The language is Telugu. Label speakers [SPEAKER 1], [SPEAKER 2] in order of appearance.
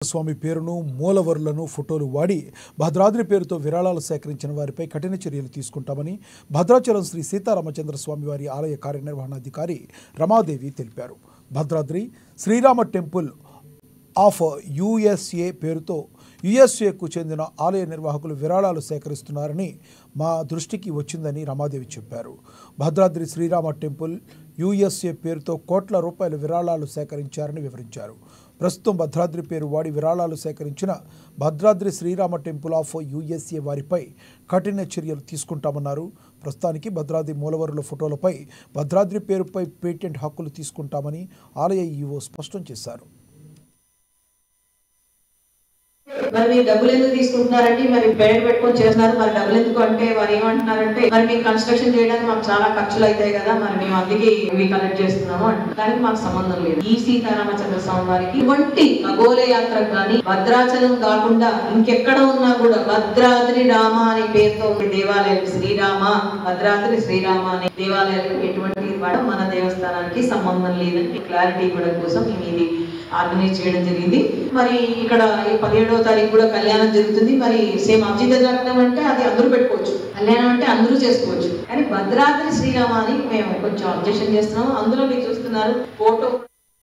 [SPEAKER 1] స్వామి పేరును మూలవరులను ఫోటోలు వాడి భద్రాద్రి పేరుతో విరాళాలు సేకరించిన వారిపై కఠిన చర్యలు తీసుకుంటామని భద్రాచలం శ్రీ సీతారామచంద్ర స్వామి వారి ఆలయ కార్యనిర్వహణాధికారి రమాదేవి తెలిపారు. Bhadradri Srirama temple of USA పేరుతో యుఎస్ఏకు చెందిన ఆలయ నిర్వాహకులు విరాళాలు సేకరిస్తున్నారని మా దృష్టికి వచ్చిందని రమాదేవి చెప్పారు. భద్రాద్రి శ్రీరామ టెంపుల్ యుఎస్ఏ పేరుతో కోట్ల రూపాయల విరాళాలు సేకరించారని వివరించారు. ప్రస్తుతం భద్రాద్రి పేరు వాడి విరాళాలు సేకరించిన Bhadradri Srirama temple of USA వారిపై కఠిన చర్యలు తీసుకుంటామన్నారు. ప్రస్తుతానికి భద్రాద్రి మూలవరుల ఫోటోలపై భద్రాద్రి పేరుపై పేటెంట్ హక్కులు తీసుకుంటామని ఆలయ ఈవో స్పష్టం చేశారు.
[SPEAKER 2] మరి మీరు డబ్బులు ఎందుకు తీసుకుంటున్నారంటే మరి పేరు పెట్టుకొని చేస్తున్నారు, మరి డబ్బులు ఎందుకు అంటే వారు ఏమంటున్నారంటే మరి మీకు కన్స్ట్రక్షన్ చేయడానికి మాకు చాలా ఖర్చులు అవుతాయి కదా, మరి మేము అందుకే ఇవి కలెక్ట్ చేస్తున్నాము అంటే దానికి మాకు సంబంధం లేదు. ఈ సీతారామచంద్ర స్వామి వారికి ఇటువంటి ఖగోళ యాత్ర కానీ భద్రాచలం కాకుండా ఇంకెక్కడ ఉన్నా కూడా భద్రాద్రి రామ అనే పేరుతో దేవాలయాలు శ్రీరామ భద్రాద్రి శ్రీరామ అనే దేవాలయాలు ఎటువంటి మన దేవస్థానానికి సంబంధం లేదని క్లారిటీ ఇవ్వడం కోసం మేము ఇది ఆర్గనైజ్ చేయడం జరిగింది. మరి ఇక్కడ 17వ తారీఖు కూడా కళ్యాణం జరుగుతుంది. మరి సేమ్ అభిజిత జాతకం అంటే అది అందరూ పెట్టుకోవచ్చు, కళ్యాణం అంటే అందరూ చేసుకోవచ్చు, కానీ భద్రాద్రి శ్రీరామ అని మేము కొంచెం అబ్జెక్షన్ చేస్తున్నాము. అందులో మీరు చూస్తున్నారు ఫోటో